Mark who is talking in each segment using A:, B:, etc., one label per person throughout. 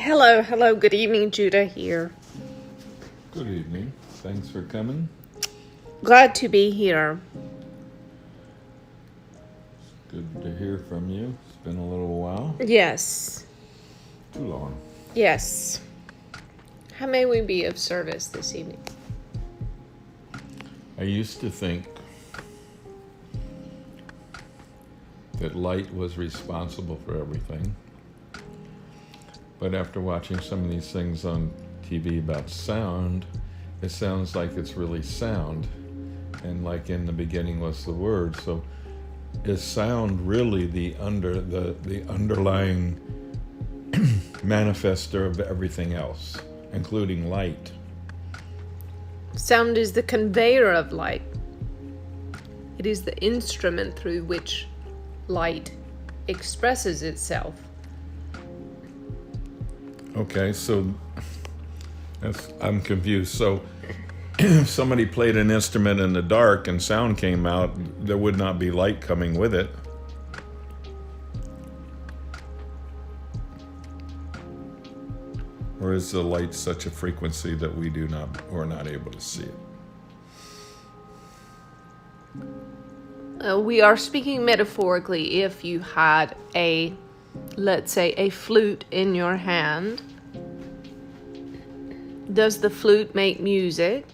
A: Hello, good evening, Judah here.
B: Good evening. Thanks for coming.
A: Glad to be here.
B: Good to hear from you. It's been a little while.
A: Yes,
B: Too long.
A: yes. How may we be of service this evening?
B: I used to think that light was responsible for everything. But after watching some of these things on TV about sound, it sounds like it's really sound. And like in the beginning was the word. So is sound really the underlying manifester of everything else, including light?
A: Sound is the conveyor of light. It is the instrument through which light expresses itself.
B: Okay, so I'm confused. So if somebody played an instrument in the dark and sound came out, there would not be light coming with it. Or is the light such a frequency that we're not able to see it?
A: We are speaking metaphorically. If you had let's say, a flute in your hand, does the flute make music?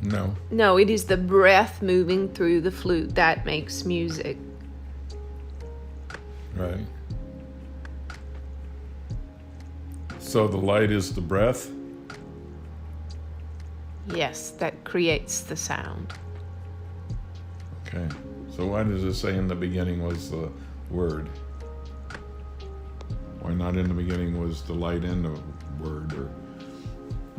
B: No.
A: No, it is the breath moving through the flute that makes music.
B: Right. So the light is the breath?
A: Yes, that creates the sound.
B: Okay. So why does it say in the beginning was the word? Why not in the beginning was the light and the word,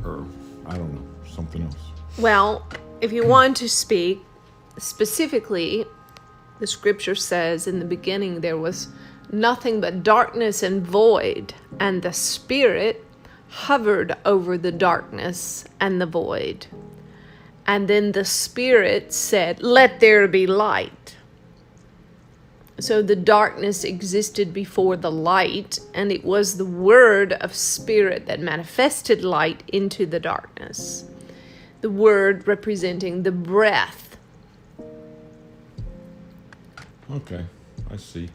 B: or I don't know, something else?
A: Well, if you want to speak specifically, the scripture says in the beginning there was nothing but darkness and void, and the Spirit hovered over the darkness and the void. And then the Spirit said, "Let there be light." So the darkness existed before the light, and it was the word of Spirit that manifested light into the darkness. The word representing the breath.
B: Okay, I see.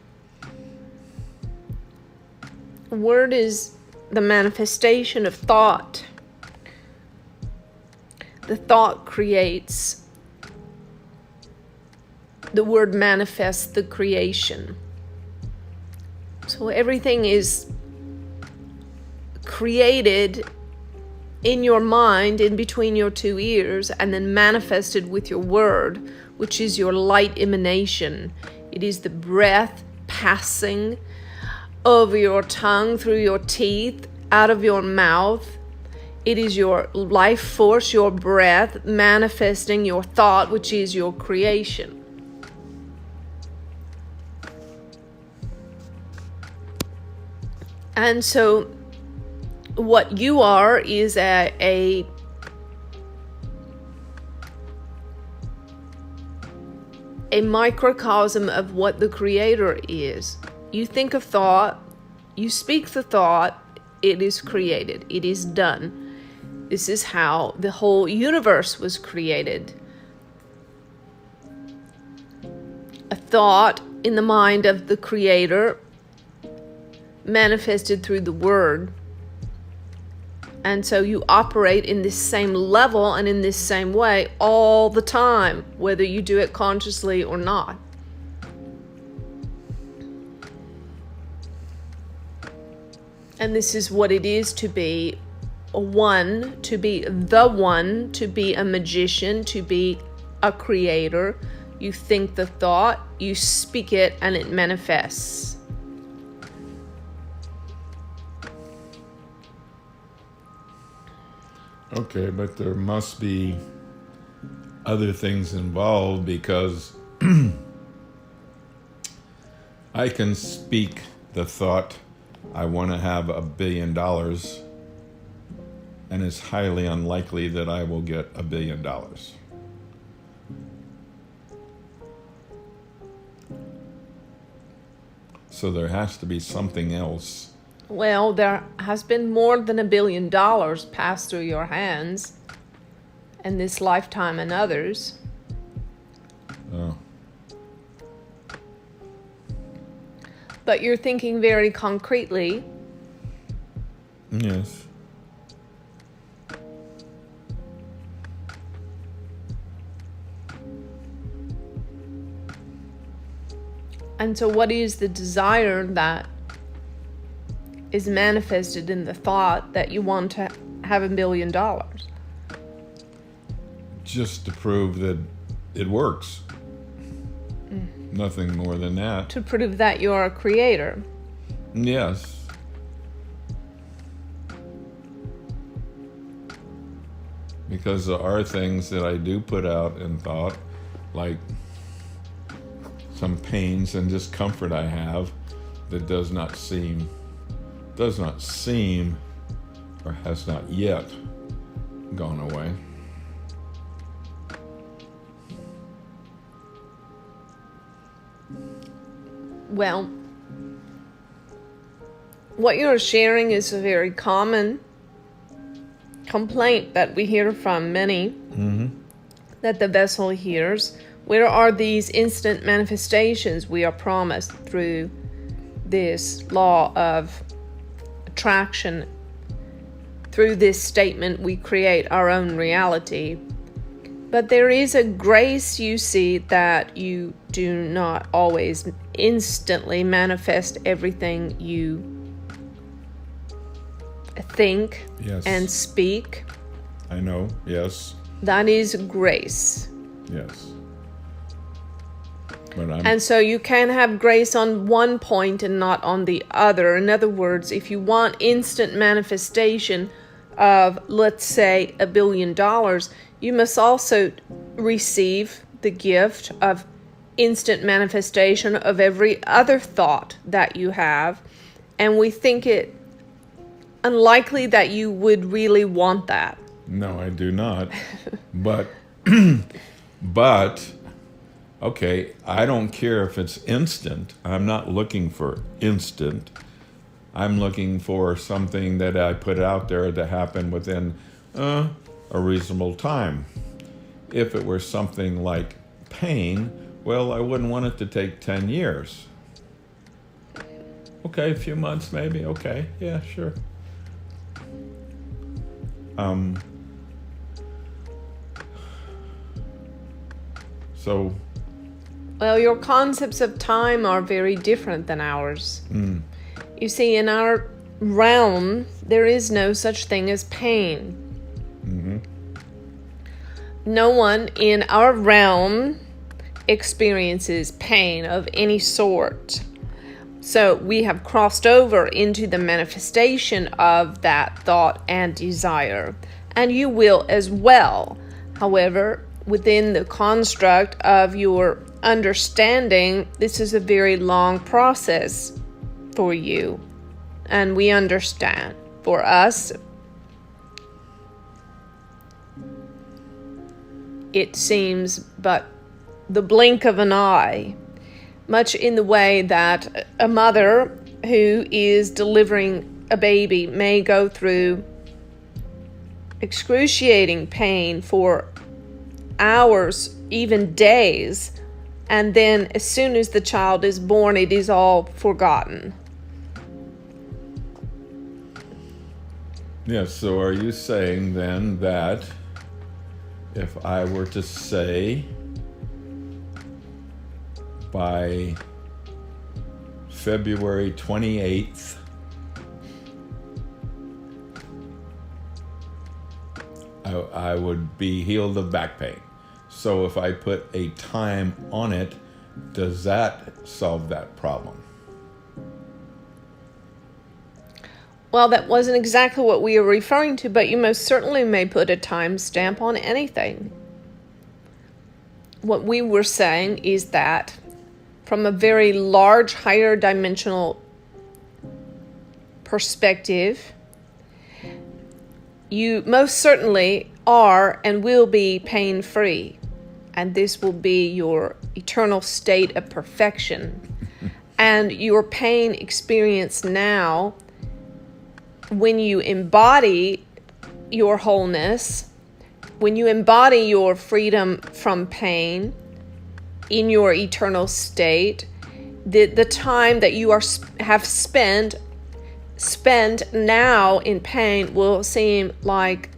A: Word is the manifestation of thought. The thought creates. The word manifests the creation. So everything is created in your mind, in between your two ears, and then manifested with your word, which is your light emanation. It is the breath passing over your tongue, through your teeth, out of your mouth. It is your life force, your breath, manifesting your thought, which is your creation. And so what you are is a microcosm of what the Creator is. You think of thought, you speak the thought, it is created, it is done. This is how the whole universe was created. A thought in the mind of the Creator manifested through the word. And so you operate in this same level and in this same way all the time, whether you do it consciously or not. And this is what it is to be one, to be the one, to be a magician, to be a creator. You think the thought, you speak it, and it manifests.
B: Okay, but there must be other things involved, because I can speak the thought, I want to have $1 billion, and it's highly unlikely that I will get $1 billion. So there has to be something else
A: Well, there has been more than $1 billion passed through your hands in this lifetime and others.
B: Oh.
A: But you're thinking very concretely.
B: Yes.
A: And so what is the desire that is manifested in the thought that you want to have $1 billion?
B: Just to prove that it works. Nothing more than that.
A: To prove that you're a creator.
B: Yes. Because there are things that I do put out in thought, like some pains and discomfort I have that does not seem or has not yet gone away.
A: Well, what you're sharing is a very common complaint that we hear from many, that the vessel hears. Where are these instant manifestations we are promised through this law of attraction? Through this statement, we create our own reality. But there is a grace, you see, that you do not always instantly manifest everything you think and speak.
B: I know, yes.
A: That is grace.
B: Yes.
A: And so you can have grace on one point and not on the other. In other words, if you want instant manifestation of, let's say, $1 billion, you must also receive the gift of instant manifestation of every other thought that you have. And we think it unlikely that you would really want that.
B: No, I do not. But okay, I don't care if it's instant. I'm not looking for instant. I'm looking for something that I put out there to happen within a reasonable time. If it were something like pain, well, I wouldn't want it to take 10 years. Okay, a few months maybe. Okay, yeah, sure. So...
A: Well, your concepts of time are very different than ours. You see, in our realm, there is no such thing as pain. No one in our realm experiences pain of any sort. So we have crossed over into the manifestation of that thought and desire. And you will as well. However, within the construct of your understanding, this is a very long process for you. And we understand. For us, it seems but the blink of an eye, much in the way that a mother who is delivering a baby may go through excruciating pain for hours, even days, and then as soon as the child is born, it is all forgotten.
B: Yes, so are you saying then that if I were to say by February 28th, I would be healed of back pain? So if I put a time on it, does that solve that problem?
A: Well, that wasn't exactly what we were referring to, but you most certainly may put a time stamp on anything. What we were saying is that from a very large, higher dimensional perspective, you most certainly are and will be pain-free. And this will be your eternal state of perfection. And your pain experience now when you embody your wholeness, when you embody your freedom from pain in your eternal state, the time that you have spent now in pain will seem like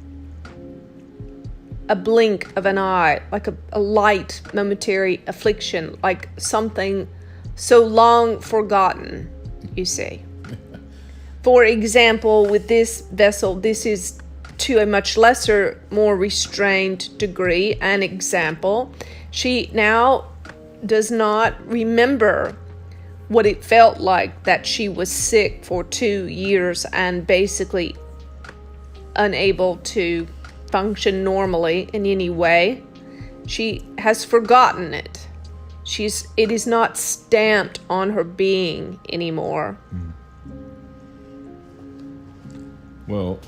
A: a blink of an eye, like a light momentary affliction, like something so long forgotten, you see. For example, with this vessel, this is to a much lesser, more restrained degree an example. She now does not remember what it felt like that she was sick for 2 years and basically unable to function normally in any way. She has forgotten it. It is not stamped on her being anymore.
B: Well,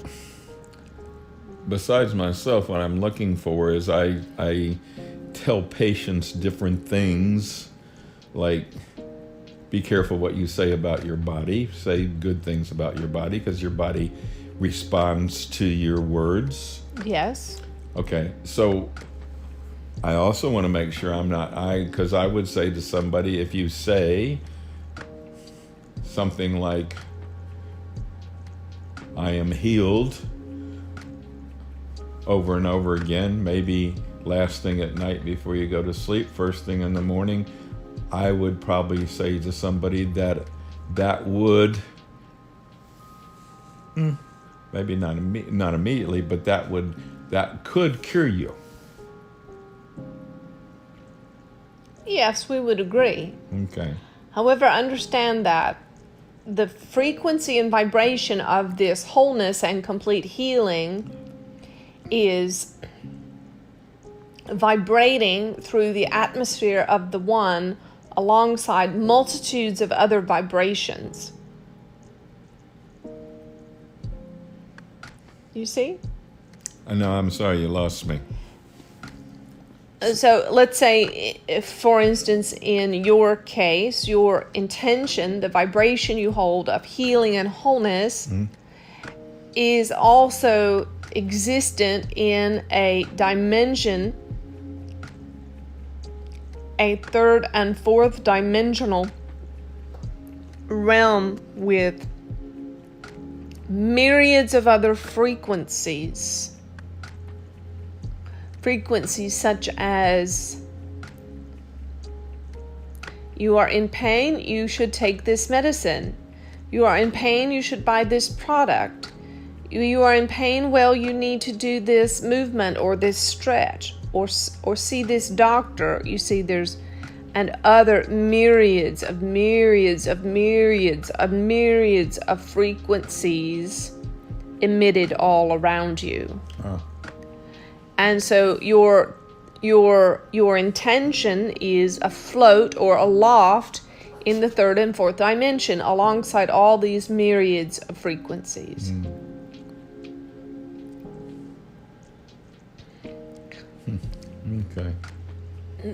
B: besides myself, what I'm looking for is I tell patients different things, like be careful what you say about your body. Say good things about your body because your body responds to your words.
A: Yes.
B: Okay, so I also want to make sure because I would say to somebody, if you say something like, I am healed, over and over again, maybe last thing at night before you go to sleep, first thing in the morning, I would probably say to somebody that would, maybe not immediately, but that could cure you.
A: Yes, we would agree.
B: Okay.
A: However, understand that the frequency and vibration of this wholeness and complete healing is vibrating through the atmosphere of the one alongside multitudes of other vibrations. You see?
B: No, I'm sorry, you lost me.
A: So let's say, if, for instance, in your case, your intention, the vibration you hold of healing and wholeness is also existent in a dimension, a third and fourth dimensional realm with myriads of other frequencies. Frequencies such as, you are in pain, you should take this medicine. You are in pain, you should buy this product. You are in pain, well, you need to do this movement or this stretch or see this doctor. You see, there's and other myriads of frequencies emitted all around you.
B: Oh.
A: And so your intention is afloat or aloft in the third and fourth dimension alongside all these myriads of frequencies.
B: Okay.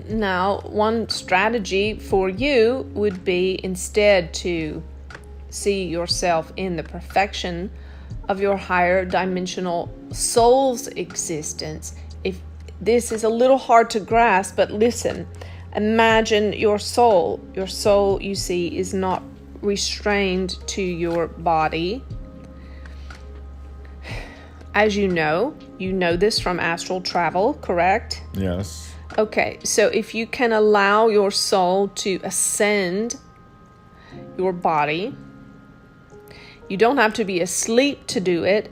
A: Now, one strategy for you would be instead to see yourself in the perfection of your higher dimensional soul's existence. If this is a little hard to grasp, but listen, imagine your soul. Your soul, you see, is not restrained to your body. As you know this from astral travel, correct?
B: Yes.
A: Okay, so if you can allow your soul to ascend your body, you don't have to be asleep to do it.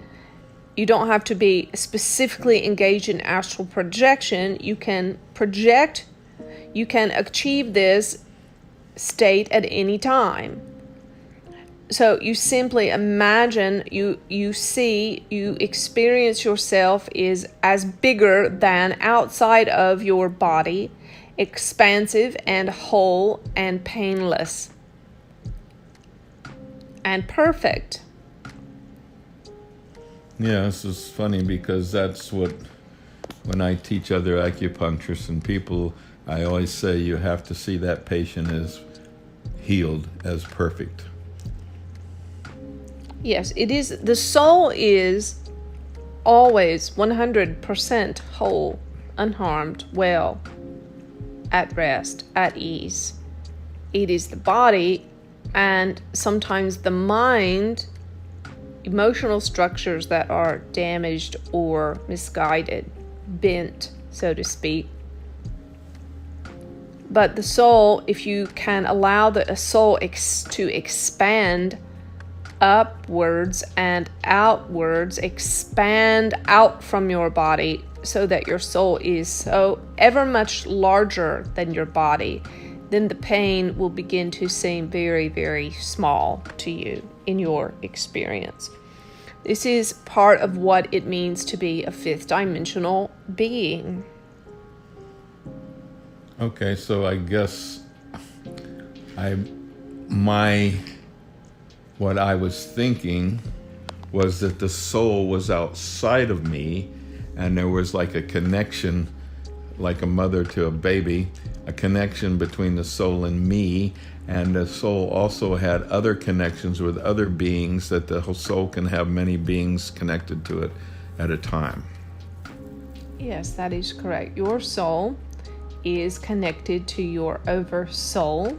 A: You don't have to be specifically engaged in astral projection. You can project, you can achieve this state at any time. So you simply imagine, you experience yourself is as bigger than outside of your body, expansive and whole and painless and perfect.
B: Yeah, this is funny because that's what, when I teach other acupuncturists and people, I always say you have to see that patient as healed, as perfect.
A: Yes, it is. The soul is always 100% whole, unharmed, well, at rest, at ease. It is the body and sometimes the mind, emotional structures that are damaged or misguided, bent, so to speak. But the soul, if you can allow the soul to expand upwards and outwards, expand out from your body so that your soul is so ever much larger than your body, then the pain will begin to seem very, very small to you in your experience. This is part of what it means to be a fifth dimensional being.
B: Okay, so I guess what I was thinking was that the soul was outside of me, and there was like a connection, like a mother to a baby, a connection between the soul and me, and the soul also had other connections with other beings, that the whole soul can have many beings connected to it at a time.
A: Yes, that is correct. Your soul is connected to your oversoul,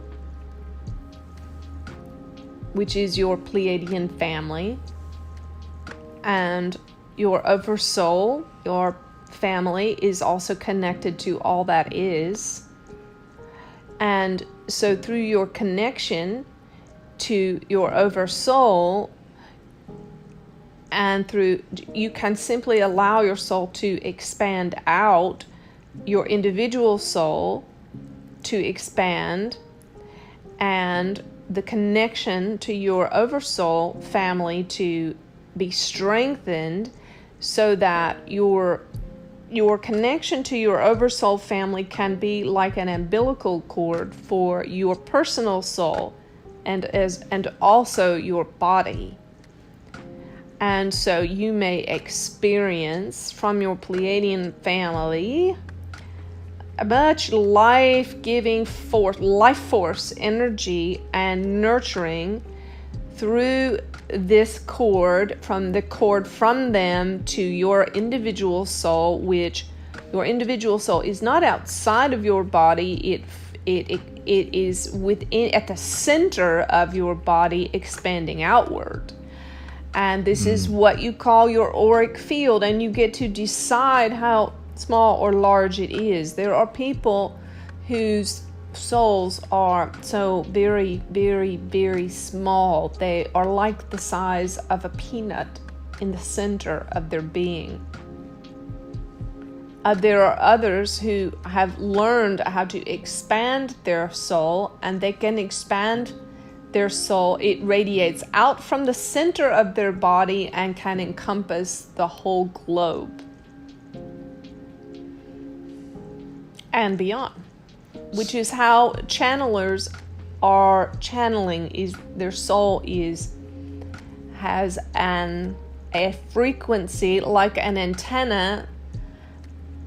A: which is your Pleiadian family. And your oversoul, your family, is also connected to all that is. And so through your connection to your oversoul, and you can simply allow your soul to expand out, your individual soul to expand, and the connection to your oversoul family to be strengthened, so that your connection to your oversoul family can be like an umbilical cord for your personal soul and also your body. And so you may experience from your Pleiadian family a much life-giving force, life force, energy, and nurturing through this cord, from them to your individual soul, which your individual soul is not outside of your body. It is within, at the center of your body, expanding outward. And this is what you call your auric field, and you get to decide how small or large it is. There are people whose souls are so very, very, very small. They are like the size of a peanut in the center of their being. There are others who have learned how to expand their soul, and they can expand their soul. It radiates out from the center of their body and can encompass the whole globe and beyond, which is how channelers are channeling. Is their soul has a frequency like an antenna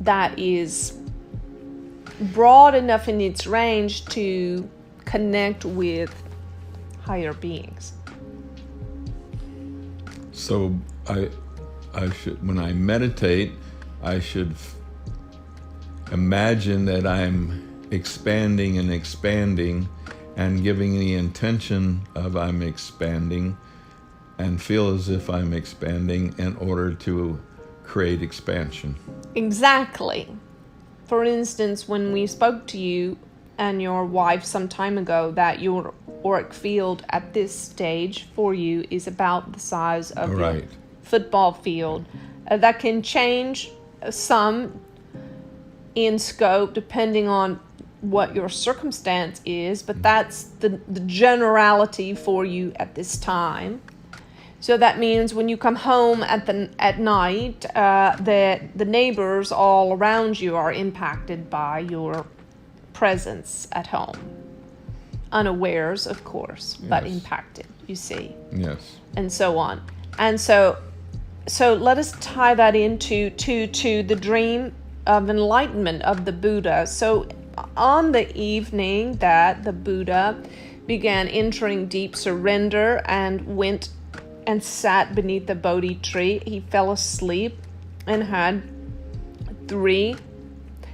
A: that is broad enough in its range to connect with higher beings.
B: So I should, when I meditate, I should imagine that I'm expanding and expanding, and giving the intention of I'm expanding, and feel as if I'm expanding in order to create expansion.
A: Exactly. For instance, when we spoke to you and your wife some time ago, that your auric field at this stage for you is about the size of your football field. That can change some in scope depending on what your circumstance is, but that's the generality for you at this time. So that means when you come home at night, the neighbors all around you are impacted by your presence at home. Unawares, of course, but impacted, you see.
B: Yes.
A: And so on. And so let us tie that into the dream of enlightenment of the Buddha. So on the evening that the Buddha began entering deep surrender and went and sat beneath the Bodhi tree. He fell asleep and had 3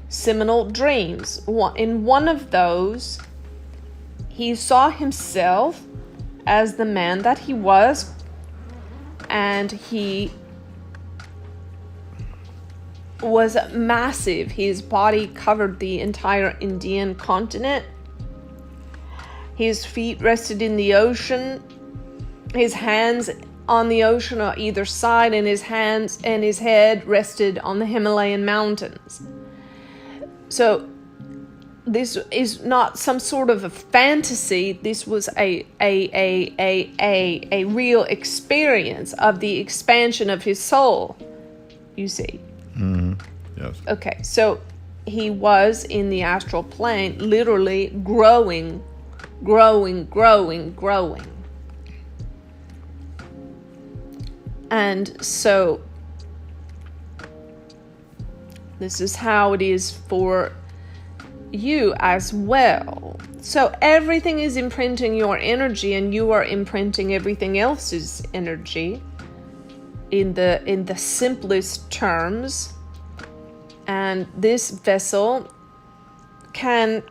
A: seminal dreams. In one of those, he saw himself as the man that he was, and he was massive. His body covered the entire Indian continent. His feet rested in the ocean, his hands on the ocean on either side, and his hands and his head rested on the Himalayan mountains. So this is not some sort of a fantasy. This was a real experience of the expansion of his soul, you see.
B: Mm-hmm. Yes.
A: Okay, so he was in the astral plane, literally growing. And so this is how it is for you as well. So everything is imprinting your energy, and you are imprinting everything else's energy in the simplest terms. And this vessel can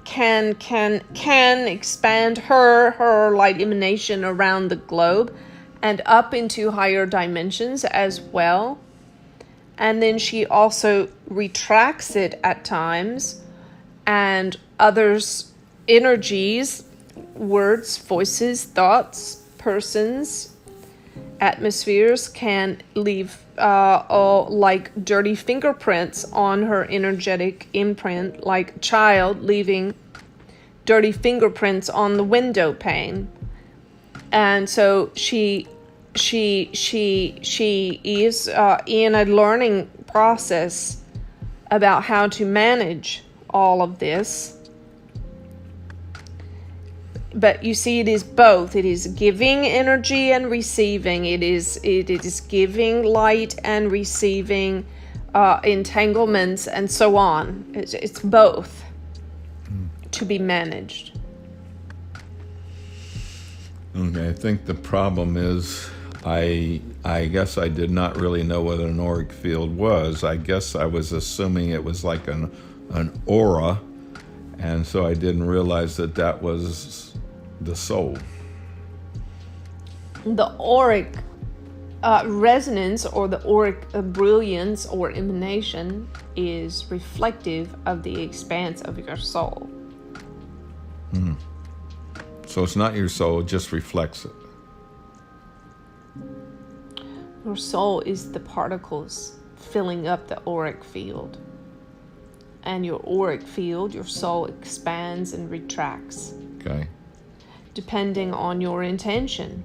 A: expand her light emanation around the globe and up into higher dimensions as well. And then she also retracts it at times, and others' energies, words, voices, thoughts, persons, atmospheres can leave like dirty fingerprints on her energetic imprint, like a child leaving dirty fingerprints on the window pane. And so she is in a learning process about how to manage all of this. But you see, it is both. It is giving energy and receiving. It is giving light and receiving entanglements and so on. It's both to be managed.
B: Okay, I think the problem is I guess I did not really know what an auric field was. I guess I was assuming it was like an aura, and so I didn't realize that was the soul.
A: The auric resonance, or the auric brilliance or emanation, is reflective of the expanse of your soul.
B: Mm. So it's not your soul, it just reflects it.
A: Your soul is the particles filling up the auric field. And your auric field, your soul expands and retracts.
B: Okay.
A: Depending on your intention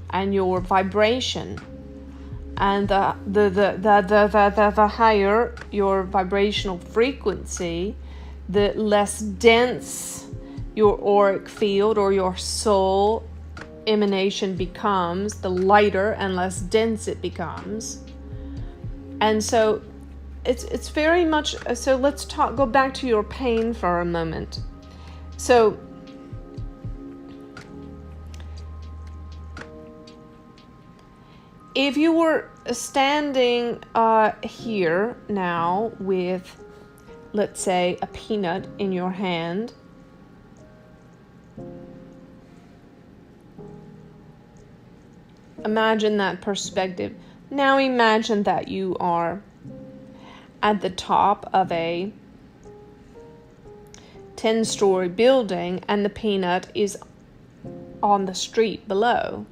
A: and your vibration. And the higher your vibrational frequency, the less dense your auric field or your soul emanation becomes, the lighter and less dense it becomes. And so it's very much, so let's go back to your pain for a moment. So if you were standing here now with, let's say, a peanut in your hand, imagine that perspective. Now imagine that you are at the top of a 10-story building and the peanut is on the street below,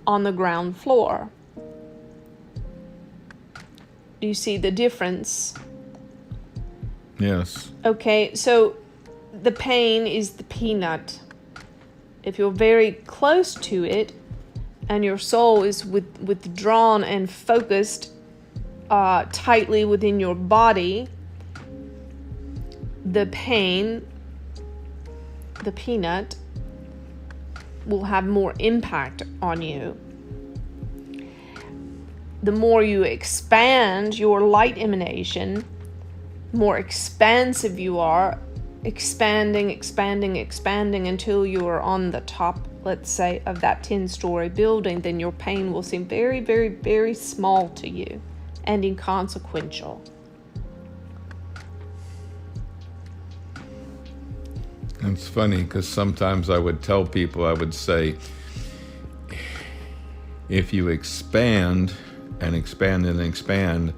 A: on the ground floor. Do you see the difference?
B: Yes.
A: Okay, so the pain is the peanut. If you're very close to it and your soul is withdrawn and focused tightly within your body, the pain, the peanut, will have more impact on you. The more you expand your light emanation, more expansive you are, expanding until you are on the top let's say, of that 10-story building, then your pain will seem very, very, very small to you and inconsequential.
B: It's funny because sometimes I would tell people, I would say, if you expand and expand and expand,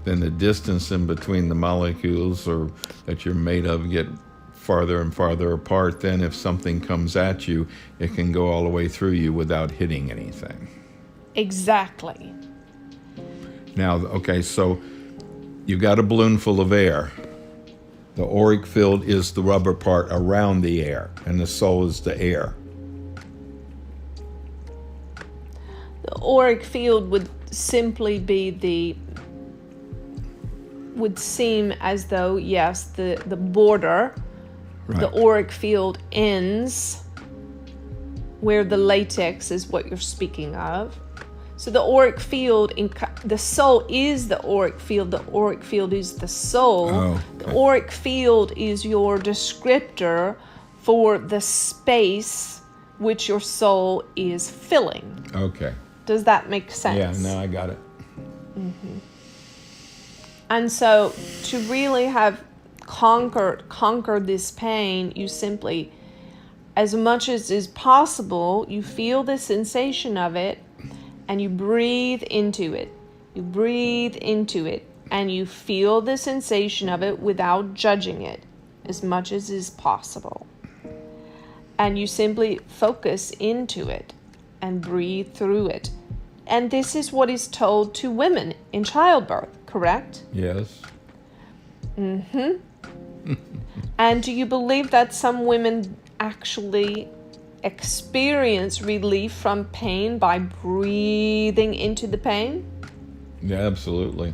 B: then the distance in between the molecules or that you're made of get farther and farther apart. Then if something comes at you, it can go all the way through you without hitting anything.
A: Exactly.
B: Now, okay, so you got a balloon full of air. The auric field is the rubber part around the air, and the soul is the air.
A: The auric field would simply be would seem as though, yes, the border,
B: Right.
A: the auric field ends where the latex is what you're speaking of. So the auric field, the soul is the auric field. The auric field is the soul.
B: Oh, okay.
A: The auric field is your descriptor for the space which your soul is filling.
B: Okay.
A: Does that make sense?
B: Yeah, now I got it.
A: And so to really have conquered this pain, you simply, as much as is possible, you feel the sensation of it and you breathe into it. You breathe into it and you feel the sensation of it without judging it as much as is possible. And you simply focus into it and breathe through it. And this is what is told to women in childbirth, correct?
B: Yes.
A: And do you believe that some women actually experience relief from pain by breathing into the pain?
B: Yeah, absolutely.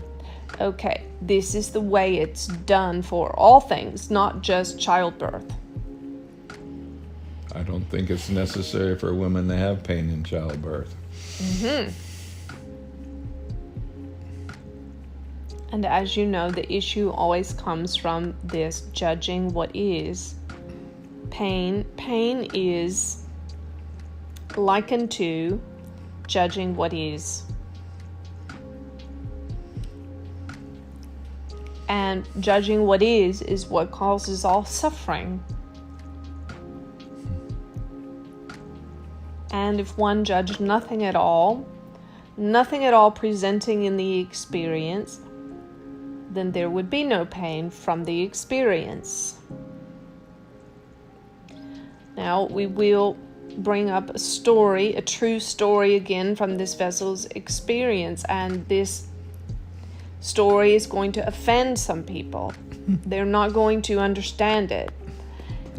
A: Okay, this is the way it's done for all things, not just childbirth.
B: I don't think it's necessary for women to have pain in childbirth.
A: And as you know, the issue always comes from this judging what is. Pain is likened to judging what is. And judging what is what causes all suffering. And if one judged nothing at all presenting in the experience, then there would be no pain from the experience. Now we will bring up a story, a true story again from this vessel's experience, and this story is going to offend some people. They're not going to understand it.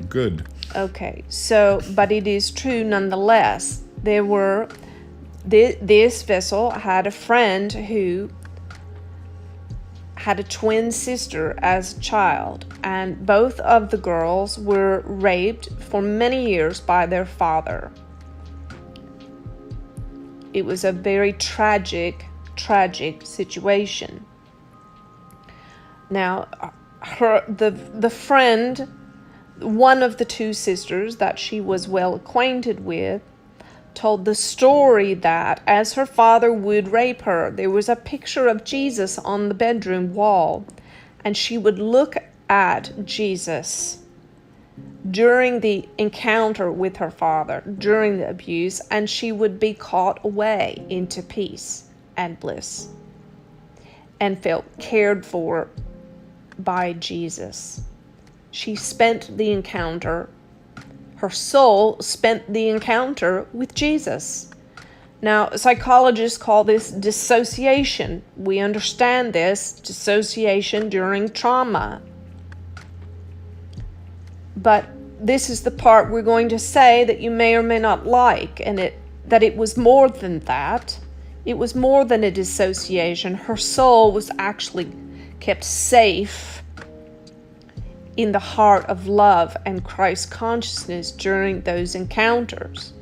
B: Good.
A: Okay, so, but it is true nonetheless. This vessel had a friend who had a twin sister as a child, and both of the girls were raped for many years by their father. It was a very tragic situation. Now, the friend, one of the two sisters that she was well acquainted with, told the story that as her father would rape her, there was a picture of Jesus on the bedroom wall, and she would look at Jesus during the encounter with her father, during the abuse, and she would be caught away into peace and bliss and felt cared for by Jesus. She spent the encounter, her soul spent the encounter with Jesus. Now, psychologists call this dissociation. We understand this, dissociation during trauma. But this is the part we're going to say that you may or may not like, and that it was more than that. It was more than a dissociation. Her soul was actually kept safe in the heart of love and Christ consciousness during those encounters.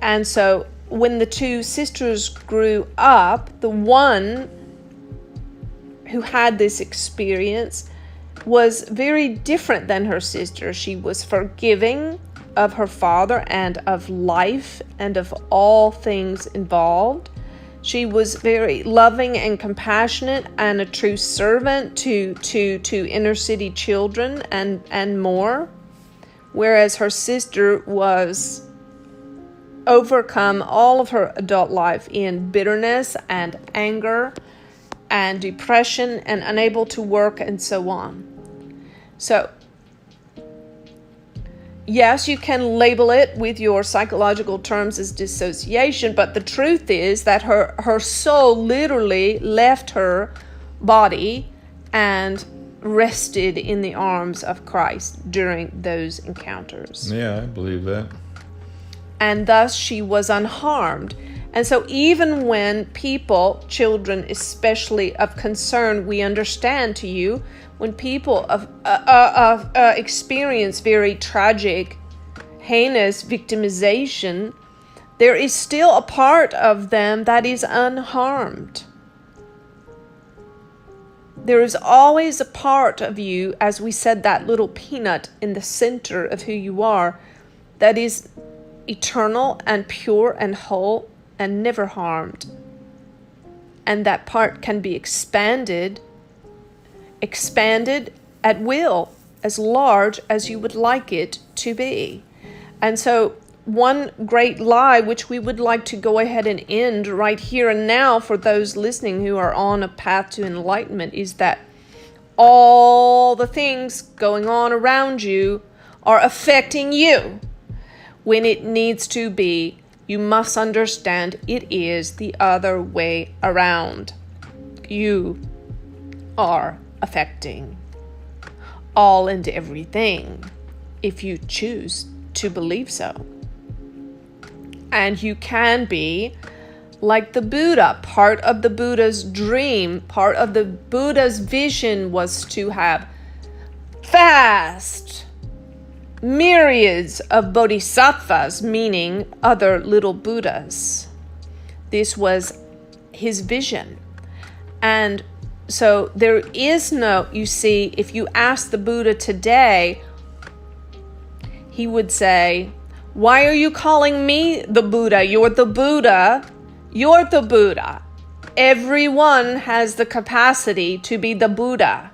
A: And so when the two sisters grew up, the one who had this experience was very different than her sister. She was forgiving of her father and of life and of all things involved. She was very loving and compassionate and a true servant to inner city children and more, whereas her sister was overcome all of her adult life in bitterness and anger and depression and unable to work and so on. So, yes, you can label it with your psychological terms as dissociation, but the truth is that her soul literally left her body and rested in the arms of Christ during those encounters.
B: Yeah, I believe that.
A: And thus she was unharmed. And so even when people, children especially of concern, we understand to you, when people experience very tragic, heinous victimization, there is still a part of them that is unharmed. There is always a part of you, as we said, that little peanut in the center of who you are, that is eternal and pure and whole and never harmed. And that part can be expanded at will, as large as you would like it to be. And so one great lie, which we would like to go ahead and end right here and now for those listening who are on a path to enlightenment, is that all the things going on around you are affecting you, when it needs to be. You must understand it is the other way around. You are affecting all and everything if you choose to believe so. And you can be like the Buddha. Part of the Buddha's dream, part of the Buddha's vision was to have vast myriads of bodhisattvas, meaning other little Buddhas. This was his vision. And so there is no, you see, if you ask the Buddha today, he would say, why are you calling me the Buddha? You're the Buddha. You're the Buddha. Everyone has the capacity to be the Buddha.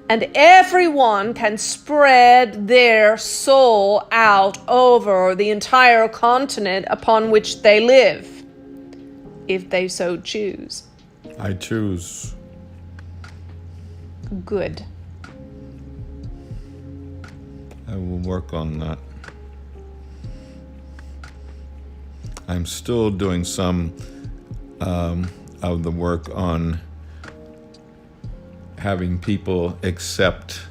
A: And everyone can spread their soul out over the entire continent upon which they live, if they so choose.
B: I choose.
A: Good.
B: I will work on that. I'm still doing some of the work on having people accept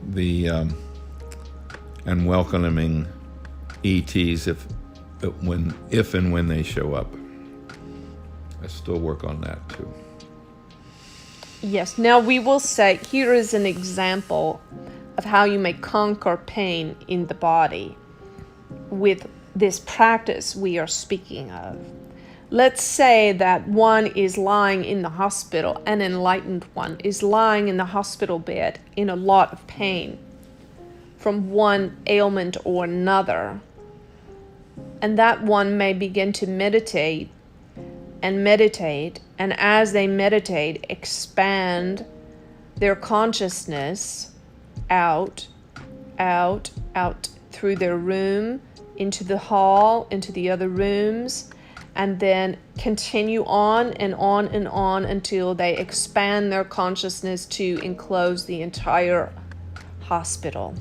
B: the and welcoming ETs if and when they show up. I still work on that too.
A: Yes. Now we will say, here is an example of how you may conquer pain in the body with this practice we are speaking of. Let's say that one is lying in the hospital, an enlightened one is lying in the hospital bed in a lot of pain from one ailment or another. And that one may begin to meditate, and as they meditate, expand their consciousness out through their room, into the hall, into the other rooms, and then continue on and on and on until they expand their consciousness to enclose the entire hospital.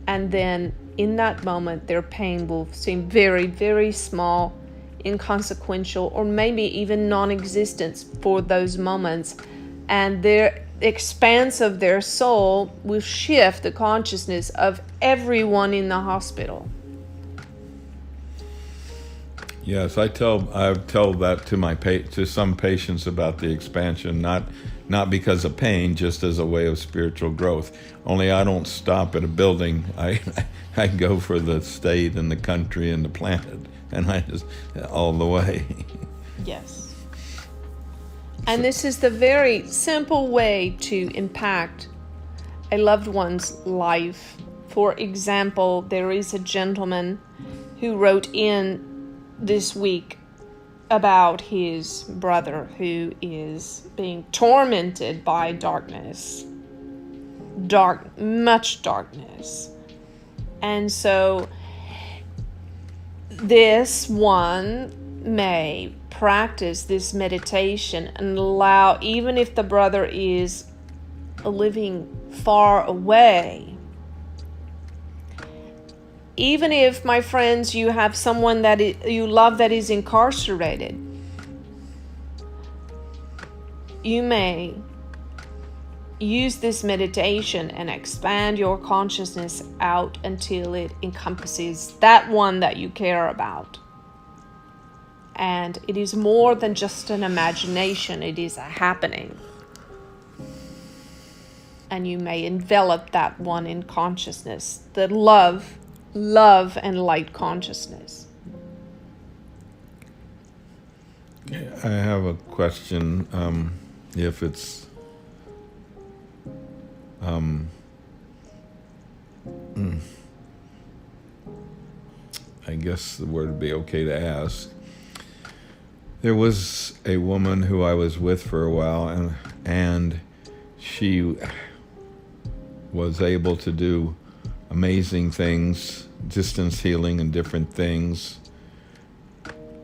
A: And then in that moment, their pain will seem very, very small, inconsequential, or maybe even non-existent for those moments. And their expanse of their soul will shift the consciousness of everyone in the hospital.
B: Yes, I tell that to some patients about the expansion, not because of pain, just as a way of spiritual growth. Only I don't stop at a building. I go for the state and the country and the planet, and I just all the way.
A: Yes. And this is the very simple way to impact a loved one's life. For example, there is a gentleman who wrote in this week about his brother who is being tormented by darkness. Much darkness. And so this one may practice this meditation and allow, even if the brother is living far away, even if, my friends, you have someone that you love that is incarcerated, you may use this meditation and expand your consciousness out until it encompasses that one that you care about. And it is more than just an imagination, it is a happening. And you may envelop that one in consciousness, the love and light consciousness.
B: I have a question. If it's I guess the word would be okay to ask. There was a woman who I was with for a while, and she was able to do amazing things, distance healing and different things.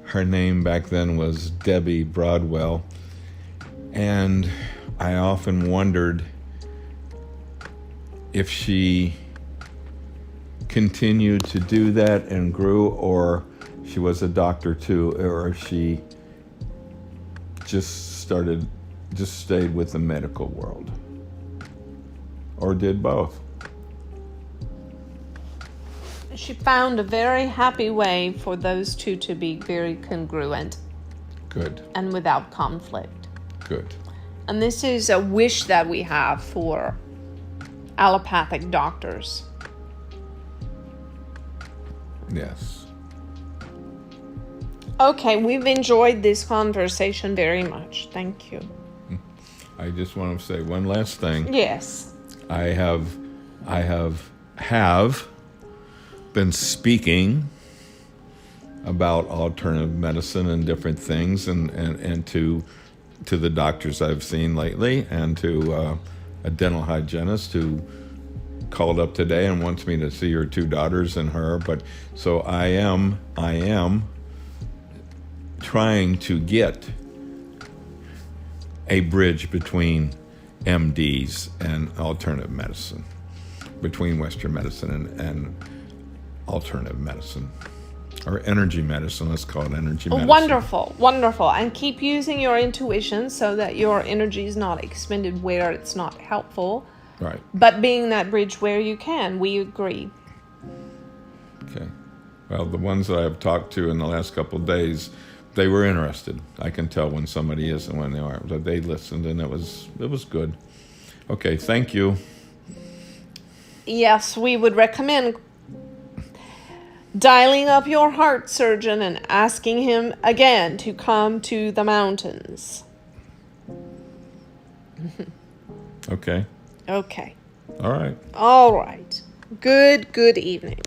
B: Her name back then was Debbie Broadwell, and I often wondered if she continued to do that and grew, or she was a doctor too, or if she just stayed with the medical world, or did both.
A: She found a very happy way for those two to be very congruent.
B: Good.
A: And without conflict.
B: Good.
A: And this is a wish that we have for allopathic doctors.
B: Yes.
A: Okay, we've enjoyed this conversation very much. Thank you.
B: I just want to say one last thing.
A: Yes.
B: I have been speaking about alternative medicine and different things, and to the doctors I've seen lately, and to a dental hygienist who called up today and wants me to see her two daughters and her. But so I am trying to get a bridge between MDs and alternative medicine, between Western medicine and alternative medicine, or energy medicine. Let's call it energy medicine.
A: Wonderful, wonderful. And keep using your intuition so that your energy is not expended where it's not helpful.
B: Right.
A: But being that bridge where you can, we agree.
B: Okay. Well, the ones that I've talked to in the last couple of days, they were interested. I can tell when somebody is and when they aren't. But they listened, and it was good. Okay, thank you.
A: Yes, we would recommend dialing up your heart surgeon and asking him again to come to the mountains.
B: Okay.
A: Okay.
B: All right.
A: All right. Good evening.